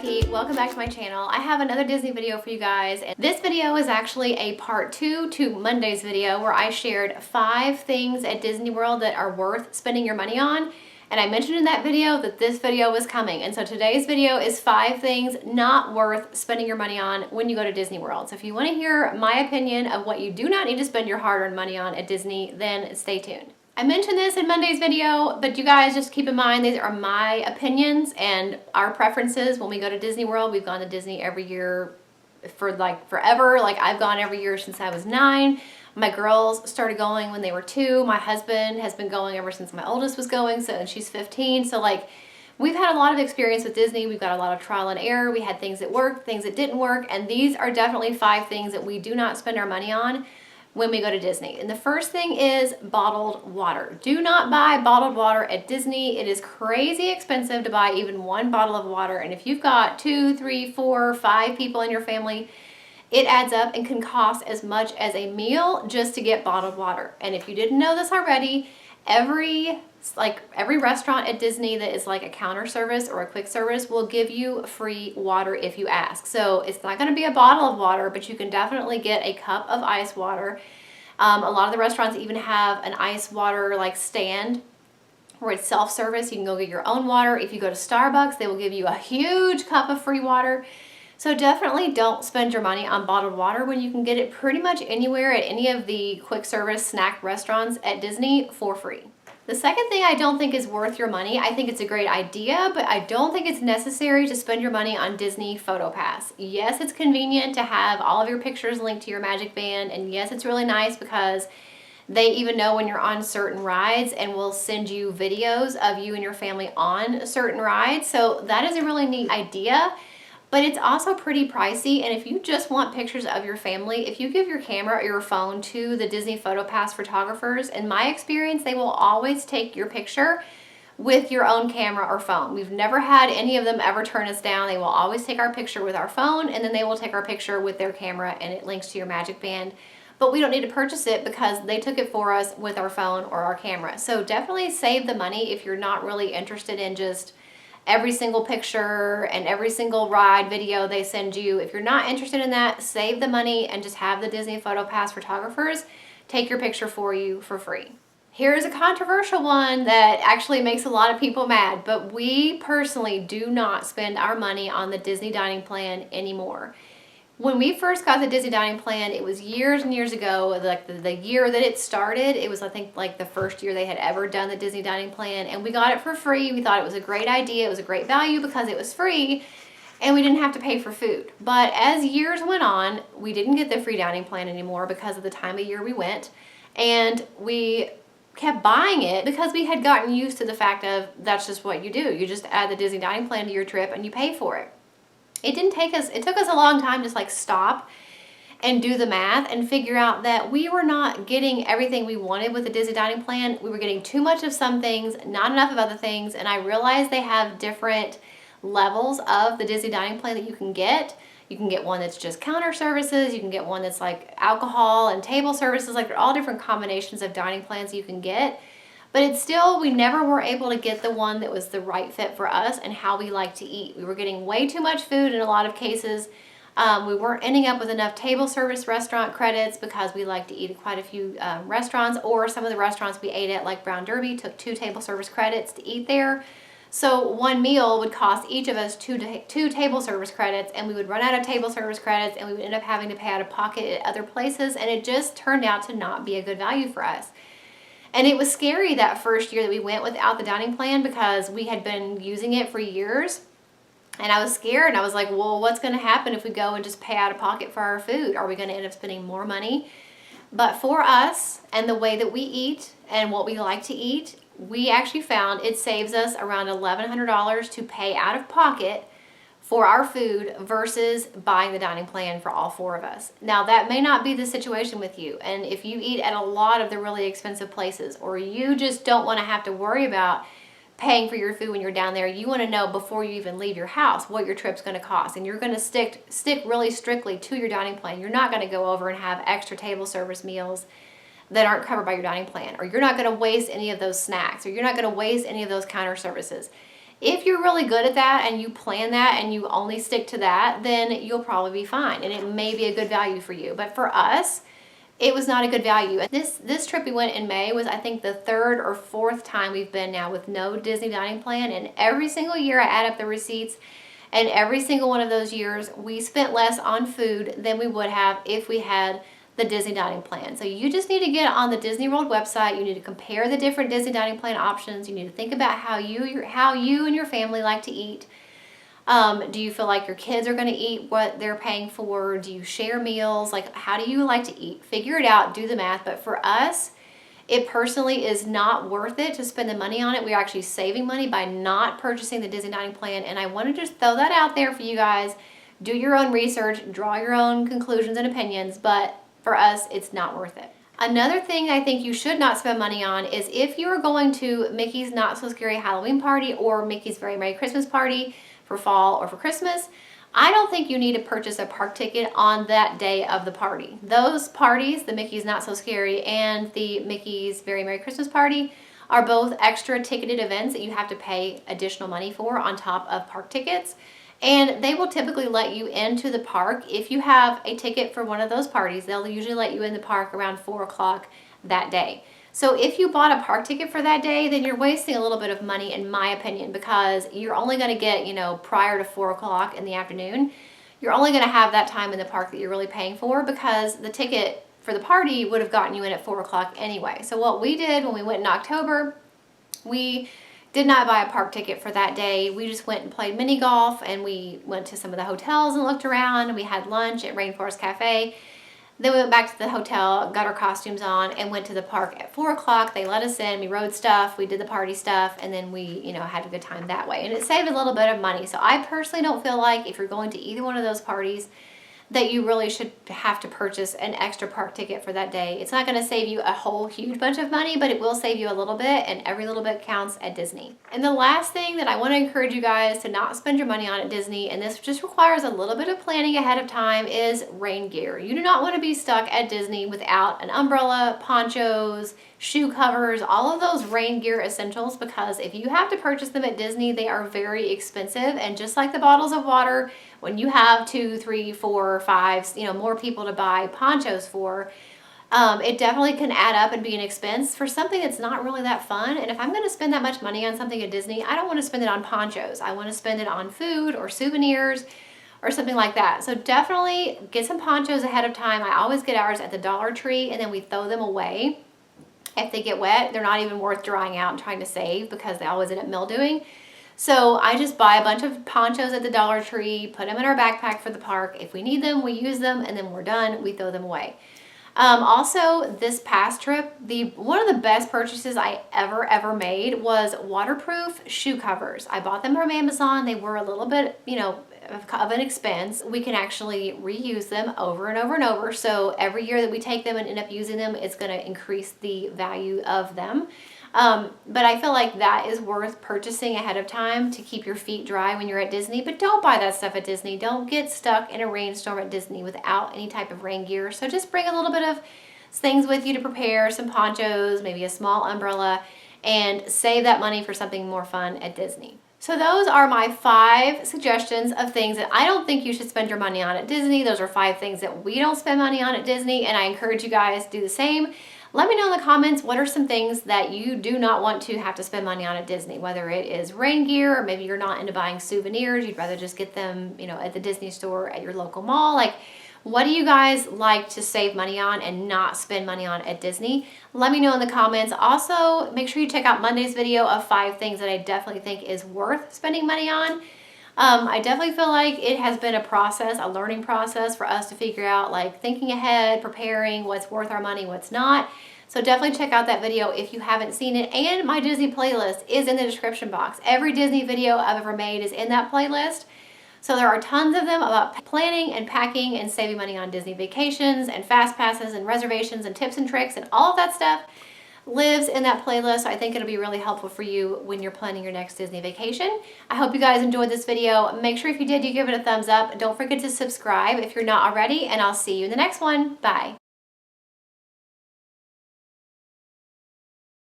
Becky, welcome back to my channel. I have another Disney video for you guys, and this video is actually a part 2 to Monday's video where I shared 5 things at Disney World that are worth spending your money on, and I mentioned in that video that this video was coming, and so today's video is 5 things not worth spending your money on when you go to Disney World. So if you want to hear my opinion of what you do not need to spend your hard-earned money on at Disney, then stay tuned. I mentioned this in Monday's video, but you guys just keep in mind these are my opinions and our preferences when we go to Disney World. We've gone to Disney every year for like forever. Like I've gone every year since I was 9. My girls started going when they were 2. My husband has been going ever since my oldest was going, so and she's 15. So like we've had a lot of experience with Disney. We've got a lot of trial and error. We had things that worked, things that didn't work, and these are definitely 5 things that we do not spend our money on when we go to Disney. And the first thing is bottled water. Do not buy bottled water at Disney. It is crazy expensive to buy even 1 bottle of water. And if you've got 2, 3, 4, 5 people in your family, it adds up and can cost as much as a meal just to get bottled water. And if you didn't know this already, every restaurant at Disney that is like a counter service or a quick service will give you free water if you ask. So it's not going to be a bottle of water, but you can definitely get a cup of ice water. A lot of the restaurants even have an ice water like stand where it's self-service. You can go get your own water. If you go to Starbucks, they will give you a huge cup of free water. So definitely don't spend your money on bottled water when you can get it pretty much anywhere at any of the quick service snack restaurants at Disney for free. The second thing I don't think is worth your money, I think it's a great idea, but I don't think it's necessary to spend your money on Disney PhotoPass. Yes, it's convenient to have all of your pictures linked to your Magic Band, and yes, it's really nice because they even know when you're on certain rides and will send you videos of you and your family on certain rides. So that is a really neat idea. But it's also pretty pricey, and if you just want pictures of your family, if you give your camera or your phone to the Disney PhotoPass photographers, in my experience, they will always take your picture with your own camera or phone. We've never had any of them ever turn us down. They will always take our picture with our phone, and then they will take our picture with their camera, and it links to your Magic Band. But we don't need to purchase it because they took it for us with our phone or our camera. So definitely save the money if you're not really interested in just every single picture and every single ride video they send you. If you're not interested in that, save the money and just have the Disney PhotoPass photographers take your picture for you for free. Here's a controversial one that actually makes a lot of people mad, but we personally do not spend our money on the Disney dining plan anymore. When we first got the Disney dining plan, it was years and years ago, like the year that it started. It was, I think, like the first year they had ever done the Disney dining plan, and we got it for free. We thought it was a great idea. It was a great value because it was free and we didn't have to pay for food. But as years went on, we didn't get the free dining plan anymore because of the time of year we went, and we kept buying it because we had gotten used to the fact of that's just what you do. You just add the Disney dining plan to your trip and you pay for it. It took us a long time to like stop and do the math and figure out that we were not getting everything we wanted with the Disney dining plan. We were getting too much of some things, not enough of other things, and I realized they have different levels of the Disney dining plan that you can get. You can get one that's just counter services, you can get one that's like alcohol and table services, like they're all different combinations of dining plans you can get. But it's still, we never were able to get the one that was the right fit for us and how we like to eat. We were getting way too much food in a lot of cases. We weren't ending up with enough table service restaurant credits because we like to eat at quite a few restaurants, or some of the restaurants we ate at, like Brown Derby, took 2 table service credits to eat there. So one meal would cost each of us two table service credits, and we would run out of table service credits, and we would end up having to pay out of pocket at other places, and it just turned out to not be a good value for us. And it was scary that first year that we went without the dining plan because we had been using it for years. And I was scared, and I was like, well, what's going to happen if we go and just pay out of pocket for our food? Are we going to end up spending more money? But for us and the way that we eat and what we like to eat, we actually found it saves us around $1,100 to pay out of pocket for our food versus buying the dining plan for all 4 of us. Now that may not be the situation with you, and if you eat at a lot of the really expensive places, or you just don't want to have to worry about paying for your food when you're down there, you want to know before you even leave your house what your trip's going to cost, and you're going to stick really strictly to your dining plan. You're not going to go over and have extra table service meals that aren't covered by your dining plan, or you're not going to waste any of those snacks, or you're not going to waste any of those counter services. If you're really good at that and you plan that and you only stick to that, then you'll probably be fine and it may be a good value for you. But for us, it was not a good value. This trip we went in May was, I think, the third or fourth time we've been now with no Disney dining plan, and every single year I add up the receipts, and every single one of those years we spent less on food than we would have if we had the Disney dining plan. So you just need to get on the Disney World website. You need to compare the different Disney dining plan options. You need to think about how you and your family like to eat. Do you feel like your kids are going to eat what they're paying for? Do you share meals? Like, how do you like to eat? Figure it out, do the math. But for us, it personally is not worth it to spend the money on it. We're actually saving money by not purchasing the Disney dining plan. And I want to just throw that out there for you guys. Do your own research, draw your own conclusions and opinions. But for us, it's not worth it. Another thing I think you should not spend money on is if you're going to Mickey's Not So Scary Halloween Party or Mickey's Very Merry Christmas Party for fall or for Christmas, I don't think you need to purchase a park ticket on that day of the party. Those parties, the Mickey's Not So Scary and the Mickey's Very Merry Christmas Party, are both extra ticketed events that you have to pay additional money for on top of park tickets. And they will typically let you into the park. If you have a ticket for one of those parties, they'll usually let you in the park around 4 o'clock that day. So if you bought a park ticket for that day, then you're wasting a little bit of money, in my opinion, because you're only going to get, prior to 4 o'clock in the afternoon, you're only going to have that time in the park that you're really paying for, because the ticket for the party would have gotten you in at 4 o'clock anyway. So what we did when we went in October, we did not buy a park ticket for that day. We just went and played mini golf, and we went to some of the hotels and looked around, and we had lunch at Rainforest Cafe. Then we went back to the hotel, got our costumes on, and went to the park at 4 o'clock. They let us in, we rode stuff, we did the party stuff, and then we, had a good time that way. And it saved a little bit of money. So I personally don't feel like if you're going to either one of those parties that you really should have to purchase an extra park ticket for that day. It's not going to save you a whole huge bunch of money, but it will save you a little bit, and every little bit counts at Disney. And the last thing that I want to encourage you guys to not spend your money on at Disney, and this just requires a little bit of planning ahead of time, is rain gear. You do not want to be stuck at Disney without an umbrella, ponchos, shoe covers, all of those rain gear essentials, because if you have to purchase them at Disney, they are very expensive. And just like the bottles of water, when you have 2, 3, 4, 5, more people to buy ponchos for, it definitely can add up and be an expense for something that's not really that fun. And if I'm going to spend that much money on something at Disney, I don't want to spend it on ponchos. I want to spend it on food or souvenirs or something like that. So definitely get some ponchos ahead of time. I always get ours at the Dollar Tree, and then we throw them away. If they get wet, they're not even worth drying out and trying to save, because they always end up mildewing. So I just buy a bunch of ponchos at the Dollar Tree, put them in our backpack for the park. If we need them, we use them, and then we're done, we throw them away. Also, this past trip, one of the best purchases I ever made was waterproof shoe covers. I bought them from Amazon. They were a little bit, of an expense. We can actually reuse them over and over and over. So every year that we take them and end up using them, it's going to increase the value of them. But I feel like that is worth purchasing ahead of time to keep your feet dry when you're at Disney. But don't buy that stuff at Disney. Don't get stuck in a rainstorm at Disney without any type of rain gear. So just bring a little bit of things with you to prepare, some ponchos, maybe a small umbrella, and save that money for something more fun at Disney. So those are my 5 suggestions of things that I don't think you should spend your money on at Disney. Those are 5 things that we don't spend money on at Disney, and I encourage you guys to do the same. Let me know in the comments what are some things that you do not want to have to spend money on at Disney, whether it is rain gear, or maybe you're not into buying souvenirs. You'd rather just get them, at the Disney store at your local mall. Like, what do you guys like to save money on and not spend money on at Disney? Let me know in the comments. Also, make sure you check out Monday's video of 5 things that I definitely think is worth spending money on. I definitely feel like it has been a process, a learning process for us to figure out, like, thinking ahead, preparing what's worth our money, what's not. So definitely check out that video if you haven't seen it. And my Disney playlist is in the description box. Every Disney video I've ever made is in that playlist. So there are tons of them about planning and packing and saving money on Disney vacations and Fastpasses and reservations and tips and tricks, and all of that stuff lives in that playlist. So I think it'll be really helpful for you when you're planning your next Disney vacation. I hope you guys enjoyed this video. Make sure if you did, you give it a thumbs up. Don't forget to subscribe if you're not already, and I'll see you in the next one. Bye.